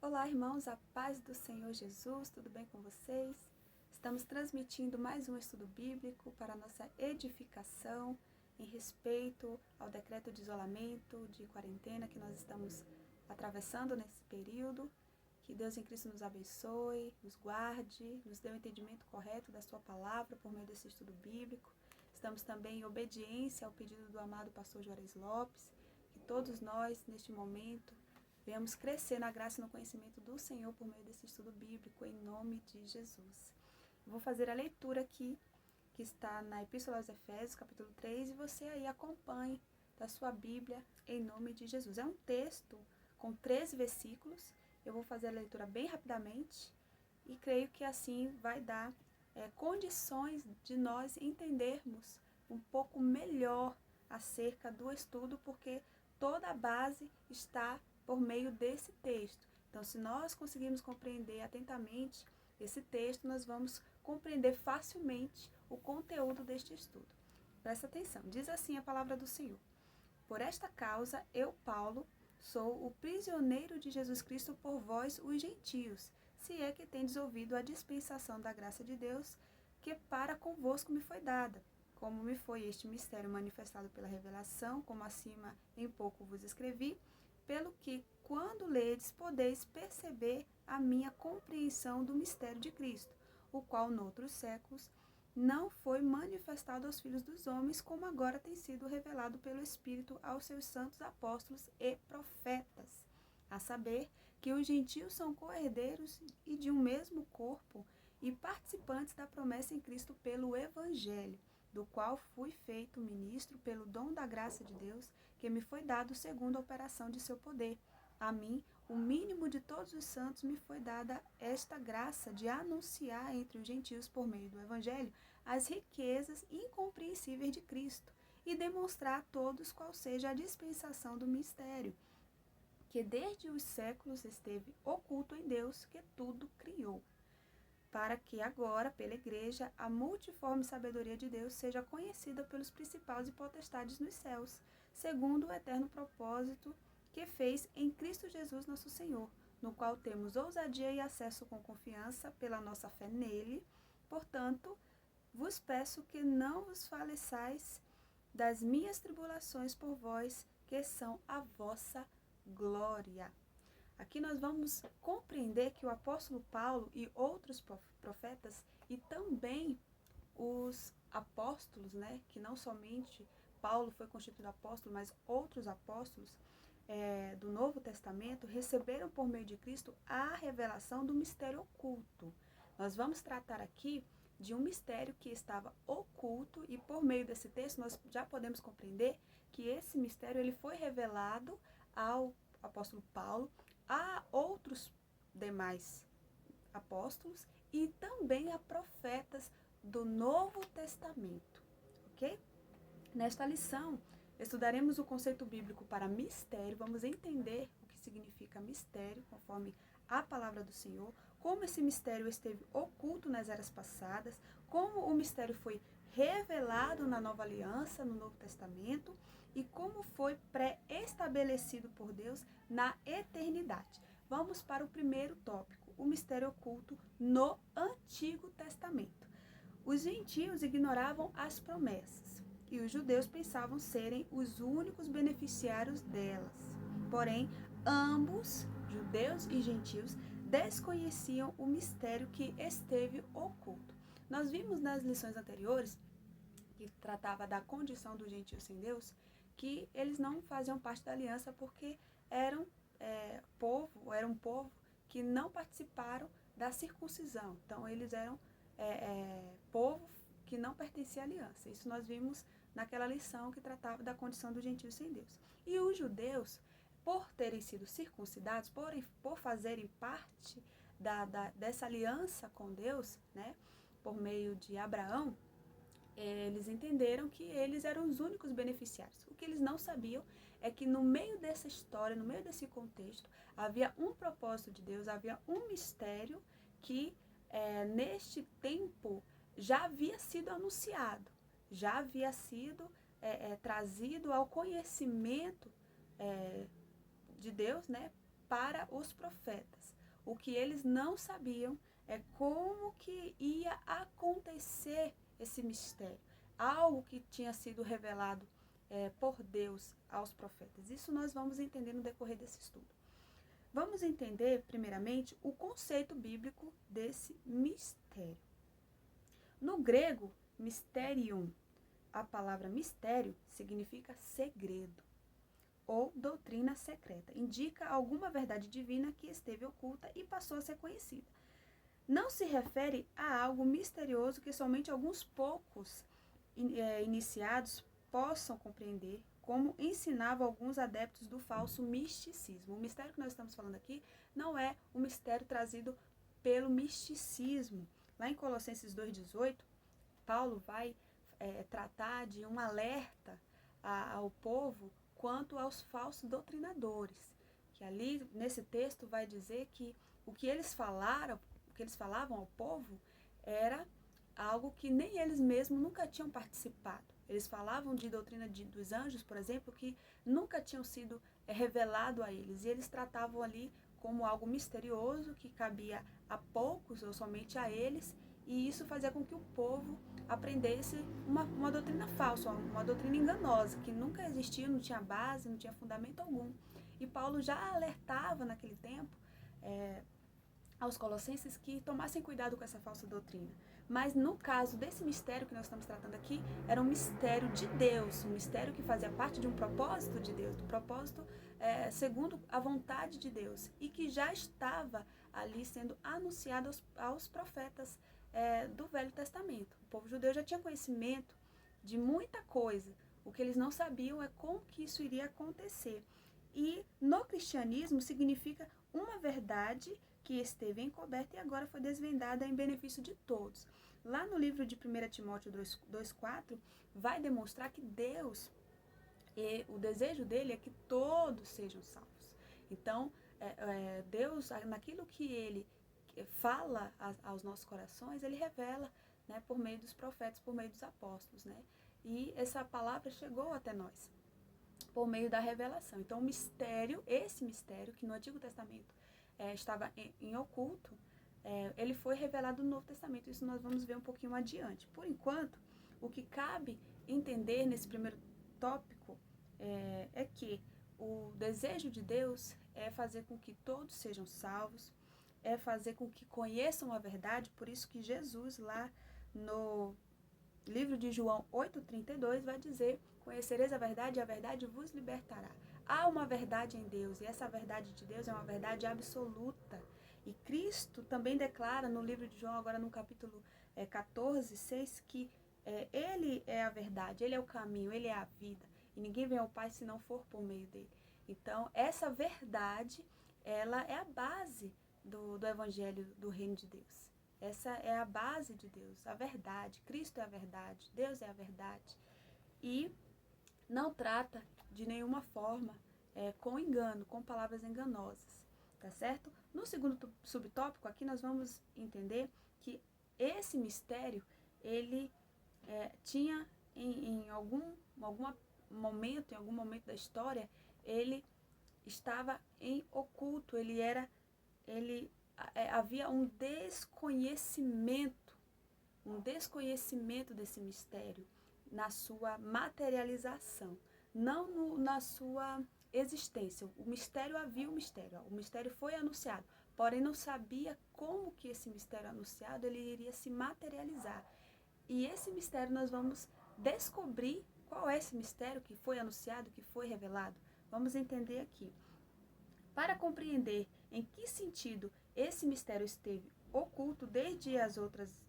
Olá, irmãos, a paz do Senhor Jesus, tudo bem com vocês? Estamos transmitindo mais um estudo bíblico para a nossa edificação em respeito ao decreto de isolamento, de quarentena que nós estamos atravessando nesse período. Que Deus em Cristo nos abençoe, nos guarde, nos dê o entendimento correto da sua palavra por meio desse estudo bíblico. Estamos também em obediência ao pedido do amado pastor Juarez Lopes, que todos nós, neste momento, venhamos crescer na graça e no conhecimento do Senhor por meio desse estudo bíblico, em nome de Jesus. Vou fazer a leitura aqui, que está na Epístola aos Efésios, capítulo 3, e você aí acompanhe da sua Bíblia, em nome de Jesus. É um texto com 13 versículos, eu vou fazer a leitura bem rapidamente, e creio que assim vai dar condições de nós entendermos um pouco melhor acerca do estudo, porque toda a base está por meio desse texto. Então, se nós conseguirmos compreender atentamente esse texto, nós vamos compreender facilmente o conteúdo deste estudo. Presta atenção, diz assim a palavra do Senhor. Por esta causa, eu, Paulo, sou o prisioneiro de Jesus Cristo por vós, os gentios, se é que tendes ouvido a dispensação da graça de Deus, que para convosco me foi dada, como me foi este mistério manifestado pela revelação, como acima em pouco vos escrevi, pelo que, quando ledes, podeis perceber a minha compreensão do mistério de Cristo, o qual, noutros séculos, não foi manifestado aos filhos dos homens, como agora tem sido revelado pelo Espírito aos seus santos apóstolos e profetas, a saber, que os gentios são co-herdeiros e de um mesmo corpo e participantes da promessa em Cristo pelo Evangelho, do qual fui feito ministro pelo dom da graça de Deus, que me foi dado segundo a operação de seu poder. A mim, o mínimo de todos os santos, me foi dada esta graça de anunciar entre os gentios, por meio do Evangelho, as riquezas incompreensíveis de Cristo, e demonstrar a todos qual seja a dispensação do mistério, que desde os séculos esteve oculto em Deus, que tudo criou, para que agora, pela Igreja, a multiforme sabedoria de Deus seja conhecida pelos principais e potestades nos céus, segundo o eterno propósito que fez em Cristo Jesus nosso Senhor, no qual temos ousadia e acesso com confiança pela nossa fé nele. Portanto, vos peço que não vos faleçais das minhas tribulações por vós, que são a vossa glória. Aqui nós vamos compreender que o apóstolo Paulo e outros profetas, e também os apóstolos, que não somente Paulo foi constituído apóstolo, mas outros apóstolos do Novo Testamento, receberam por meio de Cristo a revelação do mistério oculto. Nós vamos tratar aqui de um mistério que estava oculto, e por meio desse texto nós já podemos compreender que esse mistério ele foi revelado ao apóstolo Paulo, a outros demais apóstolos e também a profetas do Novo Testamento, ok? Nesta lição, estudaremos o conceito bíblico para mistério, vamos entender o que significa mistério, conforme a palavra do Senhor, como esse mistério esteve oculto nas eras passadas, como o mistério foi revelado na Nova Aliança, no Novo Testamento, e como foi pré-estabelecido por Deus na eternidade. Vamos para o primeiro tópico, o mistério oculto no Antigo Testamento. Os gentios ignoravam as promessas, e os judeus pensavam serem os únicos beneficiários delas. Porém, ambos, judeus e gentios, desconheciam o mistério que esteve oculto. Nós vimos nas lições anteriores, que tratava da condição dos gentios sem Deus, que eles não faziam parte da aliança porque eram um povo que não participaram da circuncisão. Então, eles eram povo que não pertencia à aliança. Isso nós vimos naquela lição que tratava da condição dos gentios sem Deus. E os judeus, por terem sido circuncidados, por fazerem parte dessa aliança com Deus, por meio de Abraão, eles entenderam que eles eram os únicos beneficiários. O que eles não sabiam é que no meio dessa história, no meio desse contexto, havia um propósito de Deus, havia um mistério que neste tempo já havia sido anunciado, já havia sido trazido ao conhecimento de Deus, para os profetas. O que eles não sabiam é como que ia acontecer esse mistério, algo que tinha sido revelado por Deus aos profetas. Isso nós vamos entender no decorrer desse estudo. Vamos entender, primeiramente, o conceito bíblico desse mistério. No grego, mysterion, a palavra mistério significa segredo ou doutrina secreta. Indica alguma verdade divina que esteve oculta e passou a ser conhecida. Não se refere a algo misterioso que somente alguns poucos iniciados possam compreender, como ensinavam alguns adeptos do falso misticismo. O mistério que nós estamos falando aqui não é o mistério trazido pelo misticismo. Lá em Colossenses 2,18, Paulo vai tratar de um alerta ao povo quanto aos falsos doutrinadores, que ali nesse texto vai dizer que o que eles falavam ao povo era algo que nem eles mesmos nunca tinham participado. Eles falavam de doutrina dos anjos, por exemplo, que nunca tinham sido revelado a eles. E eles tratavam ali como algo misterioso, que cabia a poucos ou somente a eles. E isso fazia com que o povo aprendesse uma doutrina falsa, uma doutrina enganosa, que nunca existia, não tinha base, não tinha fundamento algum. E Paulo já alertava naquele tempo aos colossenses que tomassem cuidado com essa falsa doutrina. Mas no caso desse mistério que nós estamos tratando aqui, era um mistério de Deus, um mistério que fazia parte de um propósito de Deus, do propósito segundo a vontade de Deus, e que já estava ali sendo anunciado aos profetas do Velho Testamento. O povo judeu já tinha conhecimento de muita coisa, o que eles não sabiam é como que isso iria acontecer. E no cristianismo significa uma verdade que esteve encoberta e agora foi desvendada em benefício de todos. Lá no livro de 1 Timóteo 2,4, vai demonstrar que Deus, o desejo dele é que todos sejam salvos. Então, Deus, naquilo que ele fala aos nossos corações, ele revela, né, por meio dos profetas, por meio dos apóstolos, né? E essa palavra chegou até nós por meio da revelação. Então, esse mistério que no Antigo Testamento estava em oculto, ele foi revelado no Novo Testamento. Isso nós vamos ver um pouquinho adiante. Por enquanto, o que cabe entender nesse primeiro tópico é que o desejo de Deus é fazer com que todos sejam salvos, é fazer com que conheçam a verdade. Por isso que Jesus, lá no livro de João 8,32, vai dizer: conhecereis a verdade e a verdade vos libertará. Há uma verdade em Deus, e essa verdade de Deus é uma verdade absoluta. E Cristo também declara no livro de João, agora no capítulo 14:6, que Ele é a verdade, Ele é o caminho, Ele é a vida. E ninguém vem ao Pai se não for por meio dele. Então, essa verdade, ela é a base do Evangelho do Reino de Deus. Essa é a base de Deus, a verdade. Cristo é a verdade, Deus é a verdade. E não trata de nenhuma forma com engano, com palavras enganosas, tá certo? No segundo subtópico aqui nós vamos entender que esse mistério, ele tinha em algum momento da história, ele estava em oculto, havia um desconhecimento desse mistério na sua materialização, não na sua existência. O mistério havia um mistério, o mistério foi anunciado, porém não sabia como que esse mistério anunciado ele iria se materializar. E esse mistério nós vamos descobrir qual é esse mistério que foi anunciado, que foi revelado. Vamos entender aqui. Para compreender em que sentido esse mistério esteve oculto desde as outras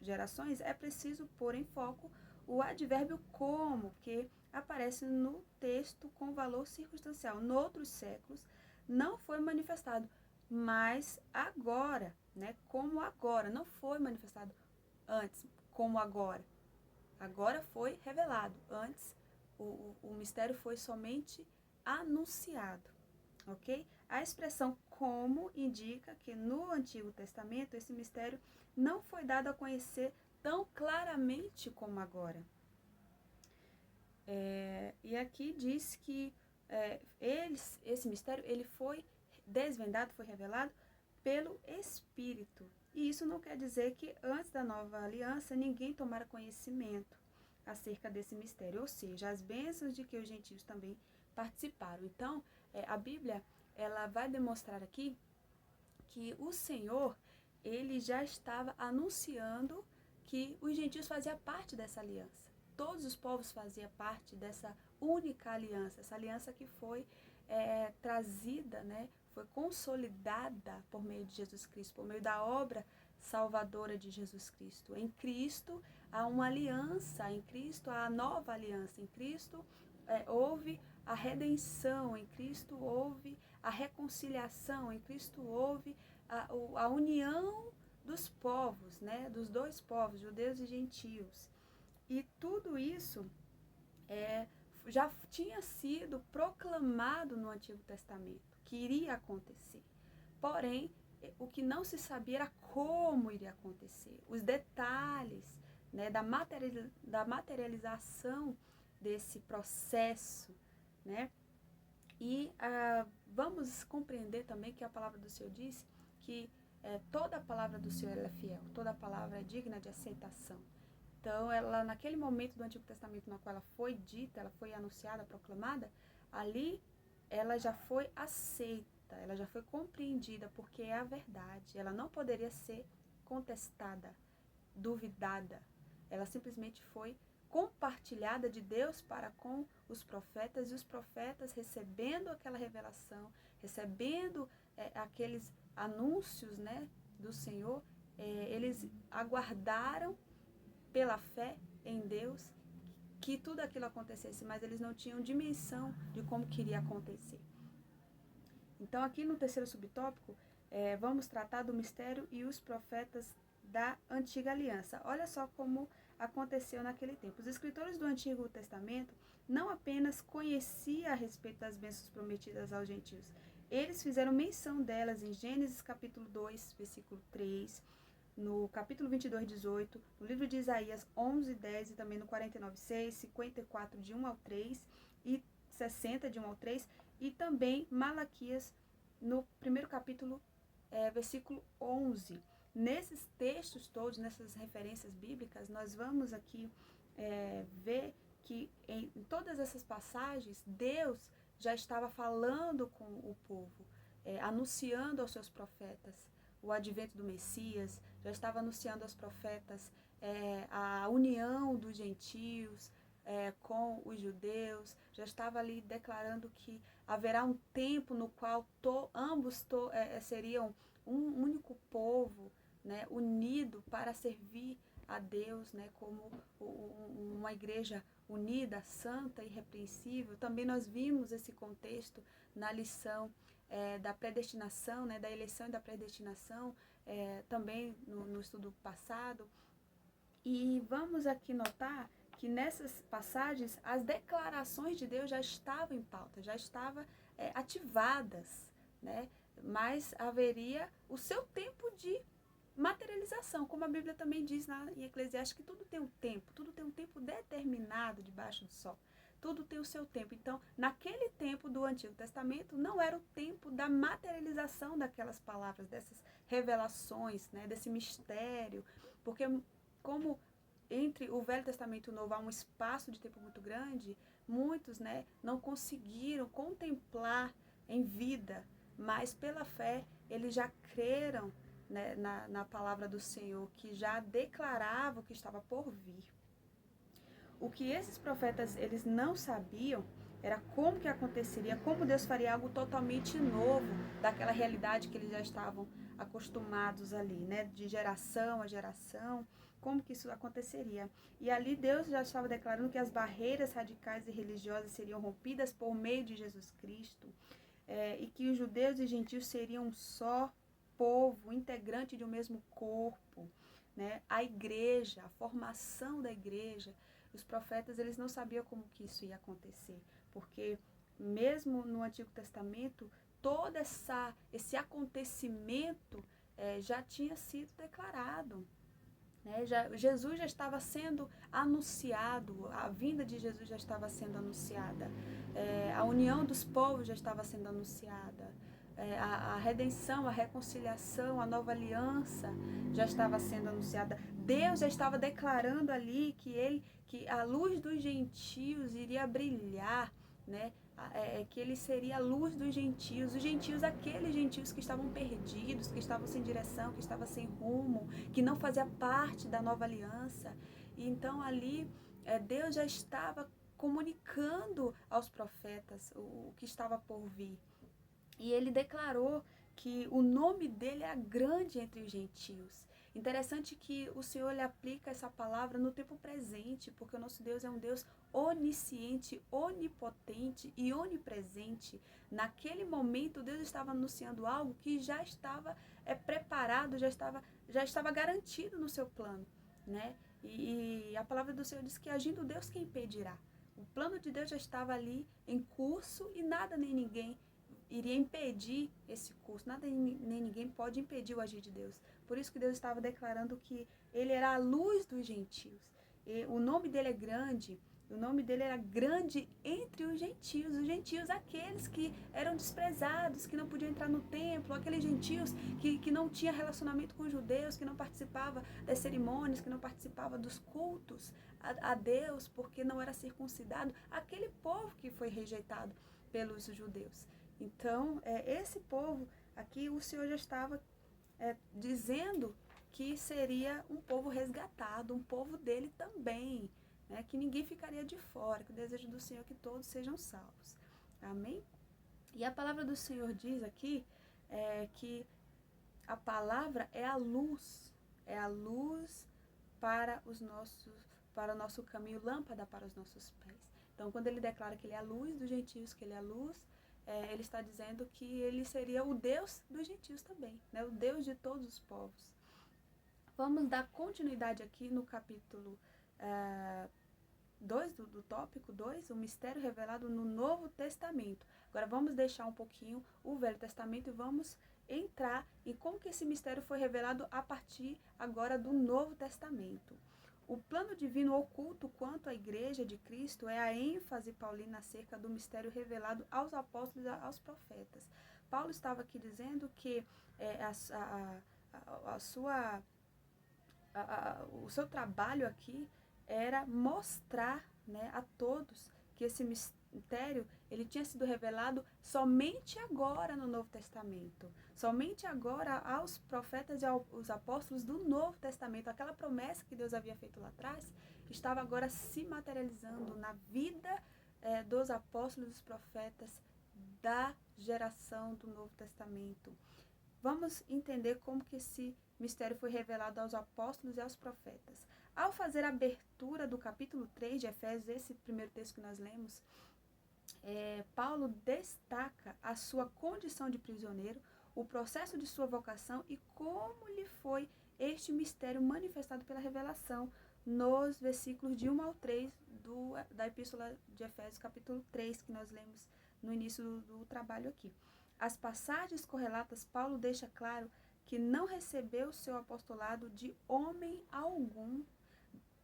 gerações, é preciso pôr em foco o advérbio como, que aparece no texto com valor circunstancial. Noutros séculos não foi manifestado, mas agora, né? Como agora, não foi manifestado antes, como agora. Agora foi revelado. Antes, o mistério foi somente anunciado. Ok? A expressão como indica que no Antigo Testamento esse mistério não foi dado a conhecer tão claramente como agora. E aqui diz que esse mistério ele foi desvendado, foi revelado pelo Espírito. E isso não quer dizer que antes da nova aliança ninguém tomara conhecimento acerca desse mistério, ou seja, as bênçãos de que os gentios também participaram. Então, a Bíblia, ela vai demonstrar aqui que o Senhor, ele já estava anunciando que os gentios faziam parte dessa aliança. Todos os povos faziam parte dessa única aliança, essa aliança que foi trazida, né, foi consolidada por meio de Jesus Cristo, por meio da obra salvadora de Jesus Cristo. Em Cristo há uma aliança, em Cristo há a nova aliança, em Cristo houve a redenção, em Cristo houve a reconciliação, em Cristo houve a união dos povos, né, dos dois povos, judeus e gentios. E tudo isso já tinha sido proclamado no Antigo Testamento, que iria acontecer. Porém, o que não se sabia era como iria acontecer, os detalhes, né, da materialização desse processo, né? E vamos compreender também que a palavra do Senhor diz que toda a palavra do Senhor é fiel, toda a palavra é digna de aceitação. Então, ela, naquele momento do Antigo Testamento na qual ela foi dita, ela foi anunciada, proclamada, ali ela já foi aceita, ela já foi compreendida, porque é a verdade. Ela não poderia ser contestada, duvidada. Ela simplesmente foi compartilhada de Deus para com os profetas, e os profetas, recebendo aquela revelação, recebendo aqueles anúncios, né, do Senhor, eles aguardaram pela fé em Deus que tudo aquilo acontecesse, mas eles não tinham dimensão de como queria acontecer. Então, aqui no terceiro subtópico, vamos tratar do mistério e os profetas da Antiga Aliança. Olha só como aconteceu naquele tempo. Os escritores do Antigo Testamento não apenas conheciam a respeito das bênçãos prometidas aos gentios, eles fizeram menção delas em Gênesis capítulo 2, versículo 3, no capítulo 22, 18, no livro de Isaías 11, 10 e também no 49, 6, 54, de 1 ao 3 e 60, de 1 ao 3, e também Malaquias, no primeiro capítulo, versículo 11. Nesses textos todos, nessas referências bíblicas, nós vamos aqui ver que em todas essas passagens, Deus já estava falando com o povo, anunciando aos seus profetas o advento do Messias, já estava anunciando aos profetas a união dos gentios com os judeus, já estava ali declarando que haverá um tempo no qual ambos seriam um único povo, né, unido para servir a Deus, né, como uma igreja unida, santa e irrepreensível. Também nós vimos esse contexto na lição da predestinação, né, da eleição e da predestinação, também no estudo passado. E vamos aqui notar que nessas passagens as declarações de Deus já estavam em pauta, já estavam ativadas, né? Mas haveria o seu tempo de materialização, como a Bíblia também diz em Eclesiastes, que tudo tem um tempo determinado debaixo do sol. Tudo tem o seu tempo. Então, naquele tempo do Antigo Testamento, não era o tempo da materialização daquelas palavras, dessas revelações, né, desse mistério, porque como entre o Velho Testamento e o Novo há um espaço de tempo muito grande, muitos, né, não conseguiram contemplar em vida, mas pela fé eles já creram, né, na palavra do Senhor, que já declarava o que estava por vir. O que esses profetas eles não sabiam era como que aconteceria, como Deus faria algo totalmente novo daquela realidade que eles já estavam acostumados ali, né, de geração a geração, como que isso aconteceria. E ali Deus já estava declarando que as barreiras radicais e religiosas seriam rompidas por meio de Jesus Cristo, e que os judeus e gentios seriam um só povo, integrante de um mesmo corpo, né? A igreja, a formação da igreja. Os profetas, eles não sabiam como que isso ia acontecer, porque mesmo no Antigo Testamento, todo esse acontecimento já tinha sido declarado, né? Jesus já estava sendo anunciado, a vinda de Jesus já estava sendo anunciada, a união dos povos já estava sendo anunciada, a redenção, a reconciliação, a nova aliança já estava sendo anunciada. Deus já estava declarando ali que a luz dos gentios iria brilhar, né? Que ele seria a luz dos gentios, os gentios, aqueles gentios que estavam perdidos, que estavam sem direção, que estavam sem rumo, que não fazia parte da nova aliança. E então ali Deus já estava comunicando aos profetas o que estava por vir. E ele declarou que o nome dele é grande entre os gentios. Interessante que o Senhor ele aplica essa palavra no tempo presente, porque o nosso Deus é um Deus onisciente, onipotente e onipresente. Naquele momento, Deus estava anunciando algo que já estava preparado, já estava garantido no seu plano, né? E a palavra do Senhor diz que agindo Deus, quem impedirá? O plano de Deus já estava ali em curso e nada nem ninguém iria impedir esse curso. Nada nem ninguém pode impedir o agir de Deus. Por isso que Deus estava declarando que ele era a luz dos gentios. E o nome dele é grande. O nome dele era grande entre os gentios, aqueles que eram desprezados, que não podiam entrar no templo, aqueles gentios que não tinham relacionamento com os judeus, que não participavam das cerimônias, que não participavam dos cultos a Deus, porque não era circuncidado, aquele povo que foi rejeitado pelos judeus. Então, esse povo aqui, o Senhor já estava dizendo que seria um povo resgatado, um povo dele também, né? Que ninguém ficaria de fora, que o desejo do Senhor é que todos sejam salvos. Amém? E a palavra do Senhor diz aqui que a palavra é a luz para o nosso caminho, lâmpada para os nossos pés. Então, quando ele declara que ele é a luz dos gentios, que ele é a luz, ele está dizendo que ele seria o Deus dos gentios também, né? O Deus de todos os povos. Vamos dar continuidade aqui no capítulo 2, do tópico 2, o mistério revelado no Novo Testamento. Agora vamos deixar um pouquinho o Velho Testamento e vamos entrar em como que esse mistério foi revelado a partir agora do Novo Testamento. O plano divino oculto quanto à Igreja de Cristo é a ênfase paulina acerca do mistério revelado aos apóstolos e aos profetas. Paulo estava aqui dizendo que o seu trabalho aqui era mostrar, né, a todos que esse mistério ele tinha sido revelado somente agora no Novo Testamento, somente agora aos profetas e aos apóstolos do Novo Testamento. Aquela promessa que Deus havia feito lá atrás estava agora se materializando na vida dos apóstolos e dos profetas da geração do Novo Testamento. Vamos entender como que esse mistério foi revelado aos apóstolos e aos profetas. Ao fazer a abertura do capítulo 3 de Efésios, esse primeiro texto que nós lemos, Paulo destaca a sua condição de prisioneiro, o processo de sua vocação e como lhe foi este mistério manifestado pela revelação nos versículos de 1 ao 3 da Epístola de Efésios, capítulo 3, que nós lemos no início do trabalho aqui. As passagens correlatas, Paulo deixa claro que não recebeu seu apostolado de homem algum.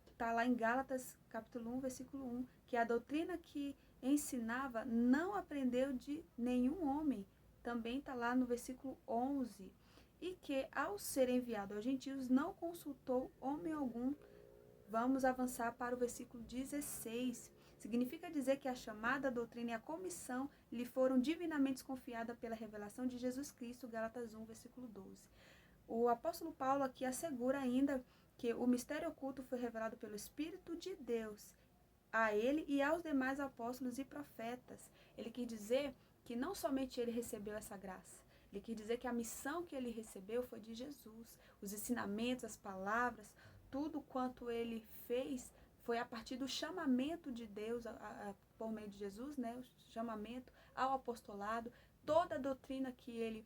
Está lá em Gálatas, capítulo 1, versículo 1, que a doutrina que ensinava não aprendeu de nenhum homem. Também está lá no versículo 11. E que, ao ser enviado aos gentios, não consultou homem algum. Vamos avançar para o versículo 16. Significa dizer que a chamada, a doutrina e a comissão lhe foram divinamente confiadas pela revelação de Jesus Cristo, Gálatas 1, versículo 12. O apóstolo Paulo aqui assegura ainda que o mistério oculto foi revelado pelo Espírito de Deus a ele e aos demais apóstolos e profetas. Ele quis dizer que não somente ele recebeu essa graça, ele quis dizer que a missão que ele recebeu foi de Jesus. Os ensinamentos, as palavras, tudo quanto ele fez foi a partir do chamamento de Deus por meio de Jesus, né? O chamamento ao apostolado. Toda a doutrina que ele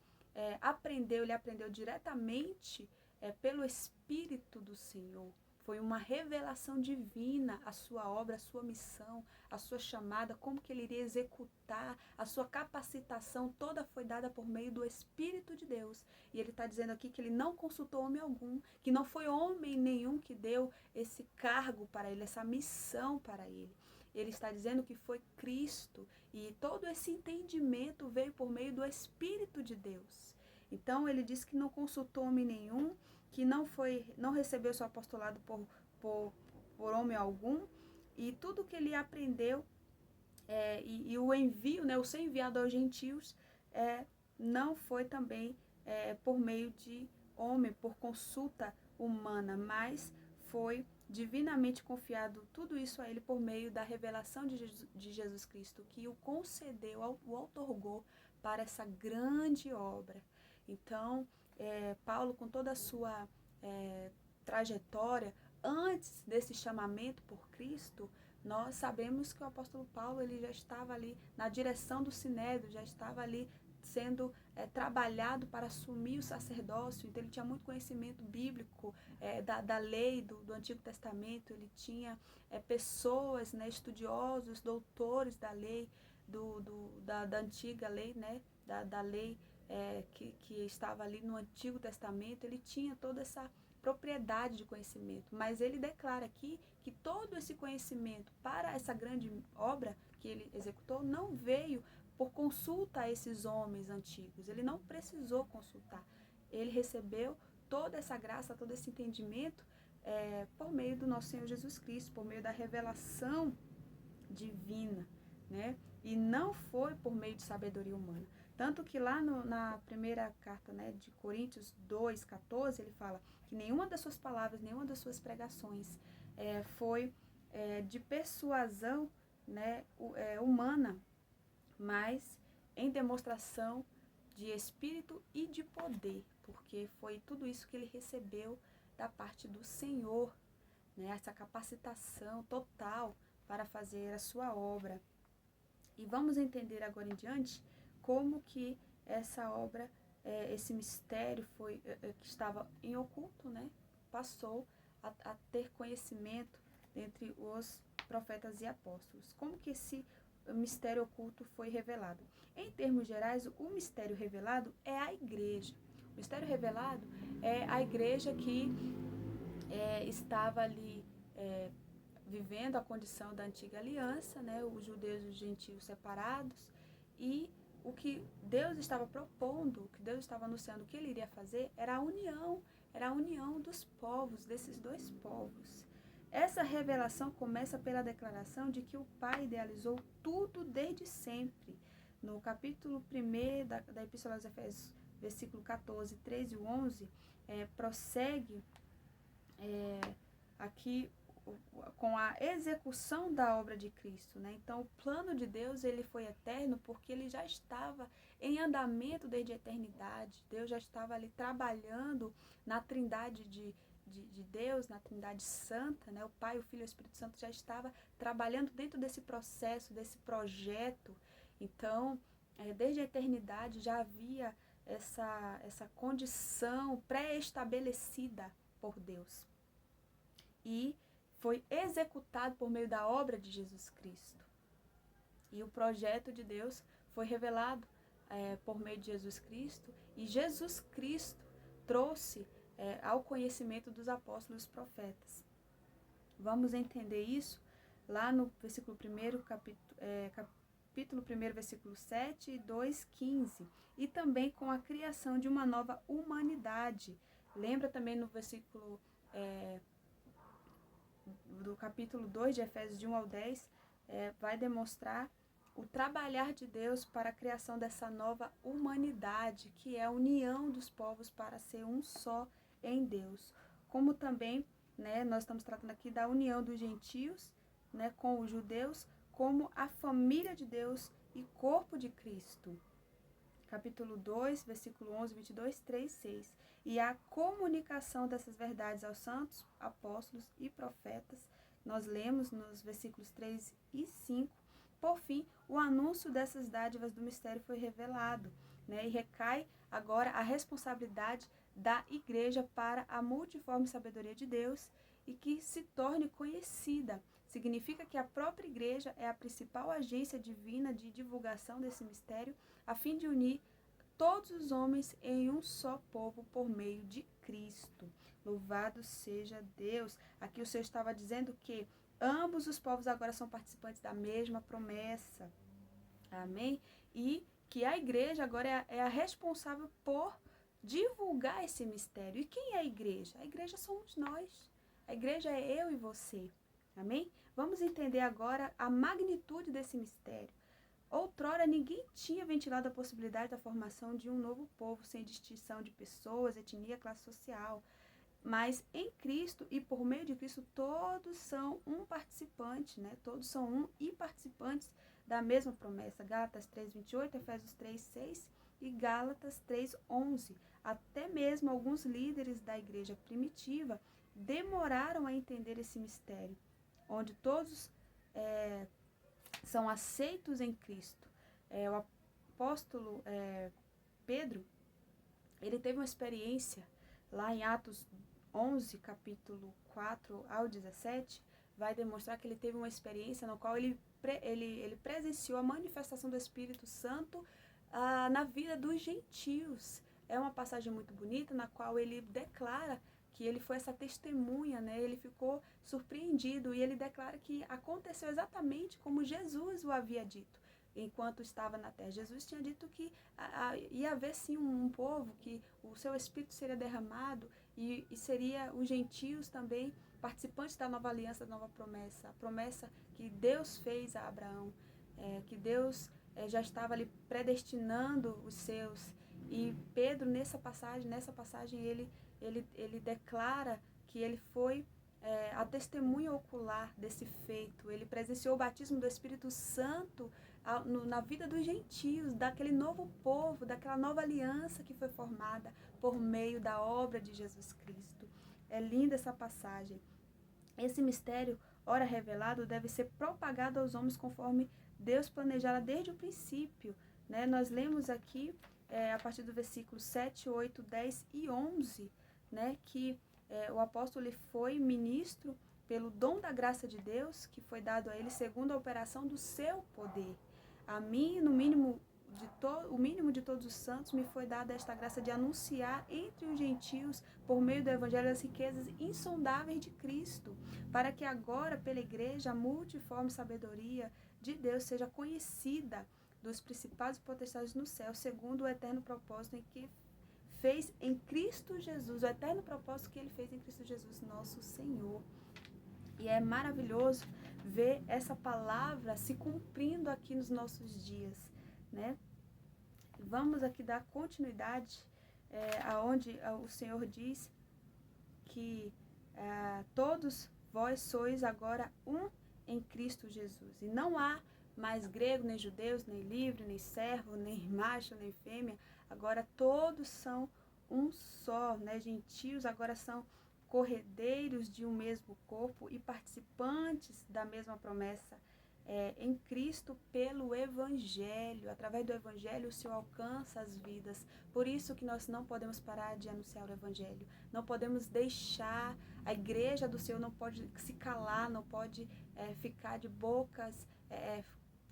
ele aprendeu diretamente pelo Espírito do Senhor. Foi uma revelação divina a sua obra, a sua missão, a sua chamada, como que ele iria executar, a sua capacitação toda foi dada por meio do Espírito de Deus. E ele está dizendo aqui que ele não consultou homem algum, que não foi homem nenhum que deu esse cargo para ele, essa missão para ele. ele está dizendo que foi Cristo. E todo esse entendimento veio por meio do Espírito de Deus. Então, ele diz que não consultou homem nenhum, que não recebeu seu apostolado por homem algum, e tudo que ele aprendeu e o envio, né, o ser enviado aos gentios, não foi também por meio de homem, por consulta humana, mas foi divinamente confiado tudo isso a ele por meio da revelação de Jesus Cristo, que o concedeu, o outorgou para essa grande obra. Então, Paulo, com toda a sua trajetória, antes desse chamamento por Cristo, nós sabemos que o apóstolo Paulo ele já estava ali na direção do Sinédrio, já estava ali sendo trabalhado para assumir o sacerdócio. Então ele tinha muito conhecimento bíblico da lei do Antigo Testamento. Ele tinha pessoas, né, estudiosos, doutores da lei, da antiga lei, né, da lei que estava ali no Antigo Testamento. Ele tinha toda essa propriedade de conhecimento, mas ele declara aqui que todo esse conhecimento para essa grande obra que ele executou não veio por consulta a esses homens antigos. Ele não precisou consultar. Ele recebeu toda essa graça, todo esse entendimento por meio do nosso Senhor Jesus Cristo, por meio da revelação divina, né? E não foi por meio de sabedoria humana. Tanto que lá na primeira carta, né, de Coríntios 2,14, ele fala que nenhuma das suas palavras, nenhuma das suas pregações foi de persuasão, né, humana, mas em demonstração de espírito e de poder, porque foi tudo isso que ele recebeu da parte do Senhor, né, essa capacitação total para fazer a sua obra. E vamos entender agora em diante como que essa obra, esse mistério que estava em oculto, né, passou a ter conhecimento entre os profetas e apóstolos. Como que esse mistério oculto foi revelado? Em termos gerais, o mistério revelado é a igreja. O mistério revelado é a igreja que estava ali vivendo a condição da antiga aliança, né, os judeus e os gentios separados, e o que Deus estava propondo, o que Deus estava anunciando que ele iria fazer, era a união dos povos, desses dois povos. Essa revelação começa pela declaração de que o Pai idealizou tudo desde sempre. No capítulo 1 da Epístola aos Efésios, versículo 14, 13 e 11, prossegue aqui com a execução da obra de Cristo, né? Então, o plano de Deus ele foi eterno porque ele já estava em andamento desde a eternidade. Deus já estava ali trabalhando na trindade de Deus, na trindade santa, né? O Pai, o Filho e o Espírito Santo já estava trabalhando dentro desse processo, desse projeto. Então, desde a eternidade já havia essa condição pré-estabelecida por Deus. E foi executado por meio da obra de Jesus Cristo. E o projeto de Deus foi revelado por meio de Jesus Cristo. E Jesus Cristo trouxe ao conhecimento dos apóstolos e profetas. Vamos entender isso lá no versículo 1, capítulo 1, versículo 7 e 2:15. E também com a criação de uma nova humanidade. Lembra também no versículo do capítulo 2 de Efésios, de 1 ao 10, vai demonstrar o trabalhar de Deus para a criação dessa nova humanidade, que é a união dos povos para ser um só em Deus. Como também, né, nós estamos tratando aqui da união dos gentios, né, com os judeus, como a família de Deus e corpo de Cristo. Capítulo 2, versículo 11, 22, 3, 6. E a comunicação dessas verdades aos santos, apóstolos e profetas, nós lemos nos versículos 3 e 5. Por fim, o anúncio dessas dádivas do mistério foi revelado, né? E recai agora a responsabilidade da igreja para a multiforme sabedoria de Deus e que se torne conhecida. Significa que a própria igreja é a principal agência divina de divulgação desse mistério, a fim de unir todos os homens em um só povo por meio de Cristo. Louvado seja Deus. Aqui o Senhor estava dizendo que ambos os povos agora são participantes da mesma promessa. Amém? E que a igreja agora é a responsável por divulgar esse mistério. E quem é a igreja? A igreja somos nós. A igreja é eu e você. Amém? Vamos entender agora a magnitude desse mistério. Outrora, ninguém tinha ventilado a possibilidade da formação de um novo povo, sem distinção de pessoas, etnia, classe social. Mas em Cristo e por meio de Cristo, todos são um participante, né? Todos são um e participantes da mesma promessa. Gálatas 3:28, Efésios 3:6 e Gálatas 3:11. Até mesmo alguns líderes da igreja primitiva demoraram a entender esse mistério, onde todos são aceitos em Cristo. O apóstolo Pedro, ele teve uma experiência lá em Atos 11, capítulo 4 ao 17, vai demonstrar que ele teve uma experiência no qual ele presenciou a manifestação do Espírito Santo na vida dos gentios. É uma passagem muito bonita, na qual ele declara que ele foi essa testemunha, né? Ele ficou surpreendido e ele declara que aconteceu exatamente como Jesus o havia dito enquanto estava na terra. Jesus tinha dito que ia haver sim um povo, que o seu Espírito seria derramado e seria os gentios também participantes da nova aliança, da nova promessa. A promessa que Deus fez a Abraão, que Deus já estava ali predestinando os seus. E Pedro, nessa passagem ele declara que ele foi a testemunha ocular desse feito. Ele presenciou o batismo do Espírito Santo na vida dos gentios, daquele novo povo, daquela nova aliança que foi formada por meio da obra de Jesus Cristo. É linda essa passagem. Esse mistério, ora revelado, deve ser propagado aos homens conforme Deus planejara desde o princípio. Né? Nós lemos aqui, a partir do versículo 7, 8, 10 e 11, né, que o apóstolo ele foi ministro pelo dom da graça de Deus, que foi dado a ele segundo a operação do seu poder. A mim, o mínimo de todos os santos, me foi dada esta graça de anunciar entre os gentios, por meio do evangelho, as riquezas insondáveis de Cristo, para que agora, pela igreja, a multiforme sabedoria de Deus seja conhecida dos principados e potestades no céu, segundo o eterno propósito que fez em Cristo Jesus, o eterno propósito que ele fez em Cristo Jesus, nosso Senhor. E é maravilhoso ver essa palavra se cumprindo aqui nos nossos dias, né? Vamos aqui dar continuidade aonde o Senhor diz que todos vós sois agora um em Cristo Jesus. E não há mais grego, nem judeus, nem livre, nem servo, nem macho, nem fêmea. Agora todos são um só, né? Gentios agora são corredeiros de um mesmo corpo e participantes da mesma promessa em Cristo pelo Evangelho. Através do Evangelho o Senhor alcança as vidas. Por isso que nós não podemos parar de anunciar o Evangelho. Não podemos deixar, a igreja do Senhor não pode se calar, não pode ficar de bocas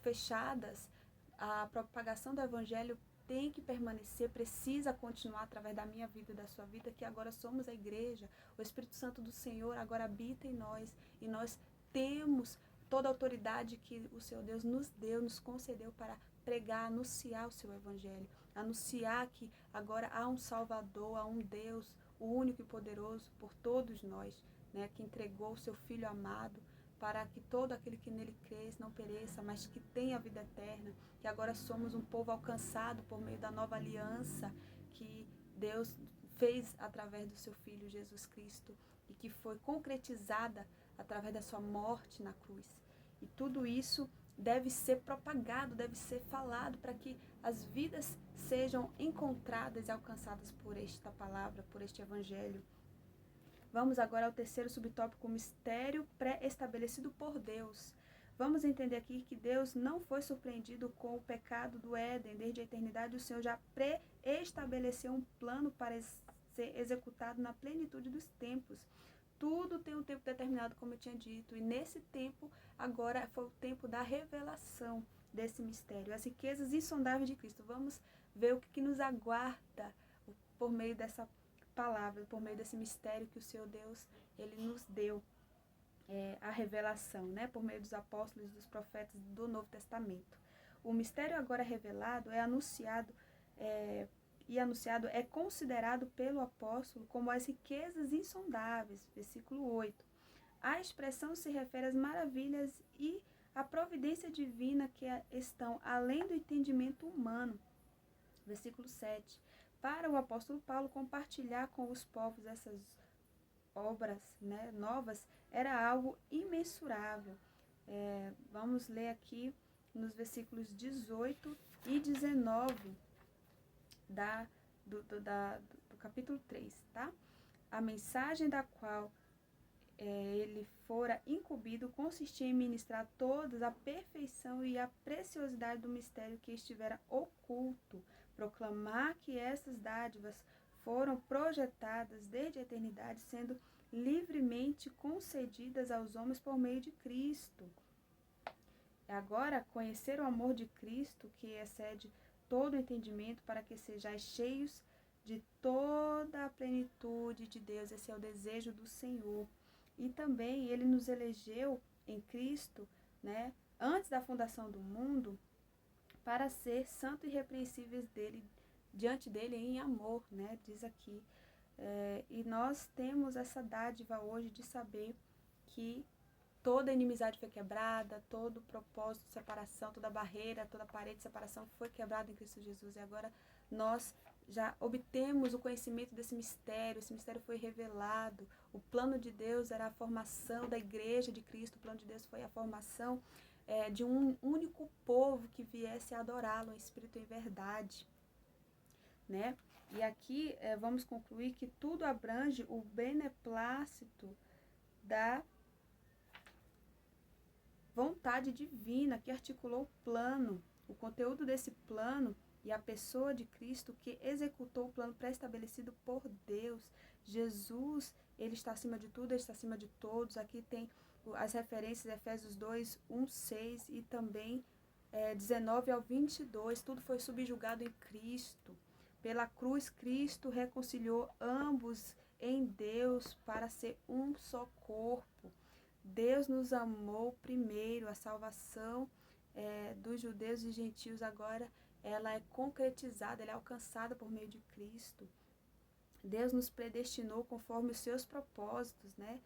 fechadas. A propagação do Evangelho tem que permanecer, precisa continuar através da minha vida e da sua vida, que agora somos a igreja. O Espírito Santo do Senhor agora habita em nós e nós temos toda a autoridade que o Senhor Deus nos deu, nos concedeu para pregar, anunciar o seu Evangelho, anunciar que agora há um Salvador, há um Deus, o único e poderoso por todos nós, né, que entregou o seu Filho amado para que todo aquele que nele crê não pereça, mas que tenha a vida eterna, que agora somos um povo alcançado por meio da nova aliança que Deus fez através do seu Filho Jesus Cristo e que foi concretizada através da sua morte na cruz. E tudo isso deve ser propagado, deve ser falado para que as vidas sejam encontradas e alcançadas por esta palavra, por este Evangelho. Vamos agora ao terceiro subtópico, o mistério pré-estabelecido por Deus. Vamos entender aqui que Deus não foi surpreendido com o pecado do Éden. Desde a eternidade, o Senhor já pré-estabeleceu um plano para ser executado na plenitude dos tempos. Tudo tem um tempo determinado, como eu tinha dito. E nesse tempo, agora foi o tempo da revelação desse mistério. As riquezas insondáveis de Cristo. Vamos ver o que nos aguarda por meio dessa palavra, por meio desse mistério que o Senhor Deus, ele nos deu. a revelação, né, por meio dos apóstolos e dos profetas do Novo Testamento. O mistério agora revelado é considerado pelo apóstolo como as riquezas insondáveis, versículo 8. A expressão se refere às maravilhas e à providência divina que estão além do entendimento humano, versículo 7. Para o apóstolo Paulo, compartilhar com os povos essas obras, né, novas era algo imensurável. Vamos ler aqui nos versículos 18 e 19 do capítulo 3, tá? A mensagem da qual ele fora incumbido consistia em ministrar a todos a perfeição e a preciosidade do mistério que estivera oculto, proclamar que essas dádivas foram projetadas desde a eternidade, sendo livremente concedidas aos homens por meio de Cristo. Agora, conhecer o amor de Cristo, que excede todo o entendimento, para que sejais cheios de toda a plenitude de Deus. Esse é o desejo do Senhor. E também ele nos elegeu em Cristo, né, antes da fundação do mundo, para ser santos e irrepreensíveis diante dele em amor, né, diz aqui. E nós temos essa dádiva hoje de saber que toda inimizade foi quebrada, todo propósito de separação, toda barreira, toda parede de separação foi quebrada em Cristo Jesus. E agora nós já obtemos o conhecimento desse mistério, esse mistério foi revelado. O plano de Deus era a formação da igreja de Cristo, o plano de Deus foi a formação de um único povo que viesse a adorá-lo em espírito e em verdade, né? E aqui vamos concluir que tudo abrange o beneplácito da vontade divina que articulou o plano, o conteúdo desse plano e a pessoa de Cristo que executou o plano pré-estabelecido por Deus. Jesus, ele está acima de tudo, ele está acima de todos. Aqui tem as referências Efésios 2, 1, 6 e também 19 ao 22. Tudo foi subjugado em Cristo. Pela cruz, Cristo reconciliou ambos em Deus para ser um só corpo. Deus nos amou primeiro, a salvação dos judeus e gentios agora ela é concretizada, ela é alcançada por meio de Cristo. Deus nos predestinou conforme os seus propósitos, né?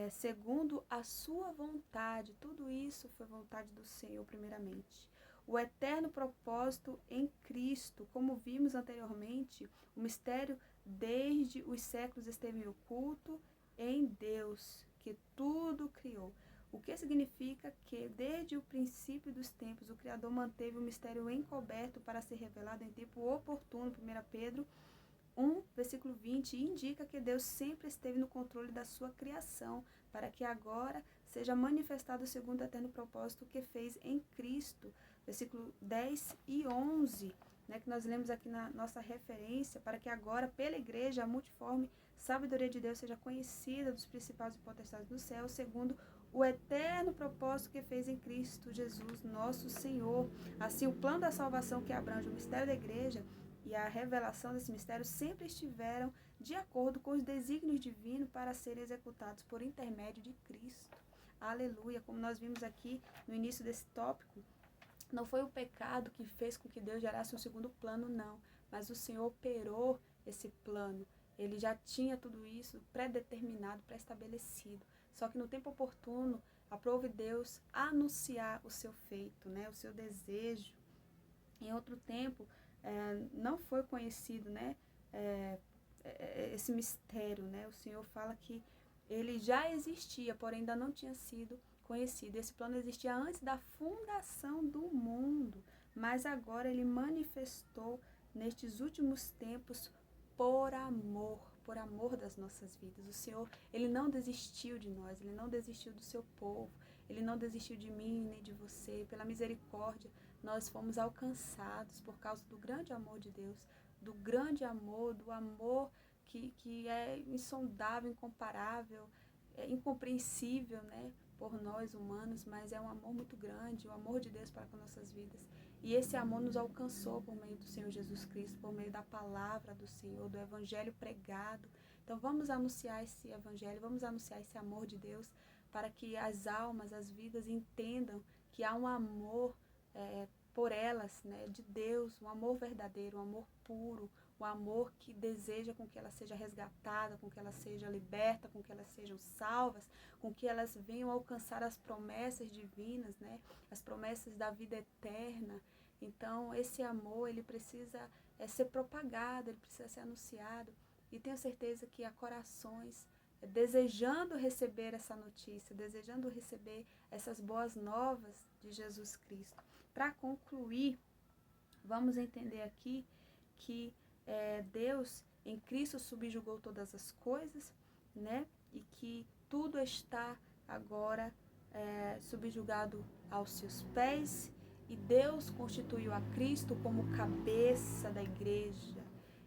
Segundo a sua vontade, tudo isso foi vontade do Senhor primeiramente. O eterno propósito em Cristo, como vimos anteriormente, o mistério desde os séculos esteve oculto em Deus, que tudo criou. O que significa que, desde o princípio dos tempos, o Criador manteve o mistério encoberto para ser revelado em tempo oportuno. 1 Pedro 1, versículo 20, indica que Deus sempre esteve no controle da sua criação, para que agora seja manifestado segundo o eterno propósito que fez em Cristo. Versículo 10 e 11, né, que nós lemos aqui na nossa referência, para que agora, pela igreja, a multiforme sabedoria de Deus seja conhecida dos principais e potestades do céu, segundo o eterno propósito que fez em Cristo Jesus, nosso Senhor. Assim, o plano da salvação que abrange o mistério da igreja e a revelação desse mistério sempre estiveram de acordo com os desígnios divinos para serem executados por intermédio de Cristo. Aleluia! Como nós vimos aqui no início desse tópico, não foi o pecado que fez com que Deus gerasse um segundo plano, não. Mas o Senhor operou esse plano. Ele já tinha tudo isso pré-determinado, pré-estabelecido. Só que no tempo oportuno, aprove Deus anunciar o seu feito, né? O seu desejo. Em outro tempo, não foi conhecido, né? Esse mistério, né? O Senhor fala que ele já existia, porém ainda não tinha sido conhecido. Esse plano existia antes da fundação do mundo, mas agora ele manifestou nestes últimos tempos por amor das nossas vidas. O Senhor, ele não desistiu de nós, ele não desistiu do seu povo, ele não desistiu de mim nem de você. Pela misericórdia, nós fomos alcançados por causa do grande amor de Deus, do grande amor, do amor que é insondável, incomparável, incompreensível, né, por nós humanos, mas é um amor muito grande, o amor de Deus para com nossas vidas. E esse amor nos alcançou por meio do Senhor Jesus Cristo, por meio da palavra do Senhor, do evangelho pregado. Então vamos anunciar esse evangelho, vamos anunciar esse amor de Deus para que as almas, as vidas entendam que há um amor por elas, né, de Deus, um amor verdadeiro, um amor puro, um amor que deseja com que ela seja resgatada, com que ela seja liberta, com que elas sejam salvas, com que elas venham alcançar as promessas divinas, né, as promessas da vida eterna. Então, esse amor, ele precisa ser propagado, ele precisa ser anunciado. E tenho certeza que há corações desejando receber essa notícia, desejando receber essas boas novas de Jesus Cristo. Para concluir, vamos entender aqui que Deus em Cristo subjugou todas as coisas, né? E que tudo está agora subjugado aos seus pés. E Deus constituiu a Cristo como cabeça da igreja.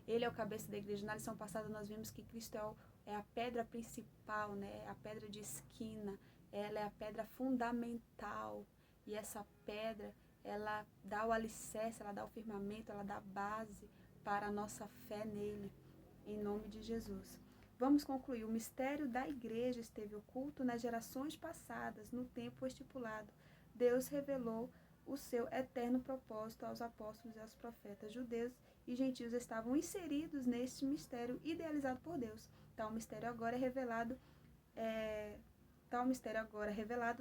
Ele é o cabeça da igreja. Na lição passada nós vimos que Cristo é a pedra principal, né? A pedra de esquina. Ela é a pedra fundamental. E essa pedra, ela dá o alicerce, ela dá o firmamento, ela dá a base para a nossa fé nele, em nome de Jesus. Vamos concluir. O mistério da igreja esteve oculto nas gerações passadas, no tempo estipulado. Deus revelou o seu eterno propósito aos apóstolos e aos profetas. Judeus e gentios estavam inseridos neste mistério idealizado por Deus. Tal mistério agora revelado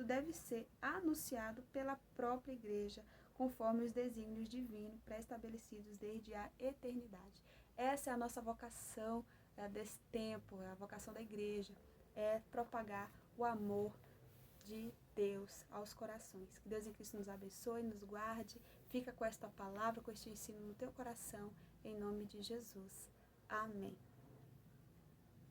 deve ser anunciado pela própria igreja, conforme os desígnios divinos pré-estabelecidos desde a eternidade. Essa é a nossa vocação desse tempo, a vocação da igreja, é propagar o amor de Deus aos corações. Que Deus em Cristo nos abençoe, nos guarde, fica com esta palavra, com este ensino no teu coração, em nome de Jesus. Amém.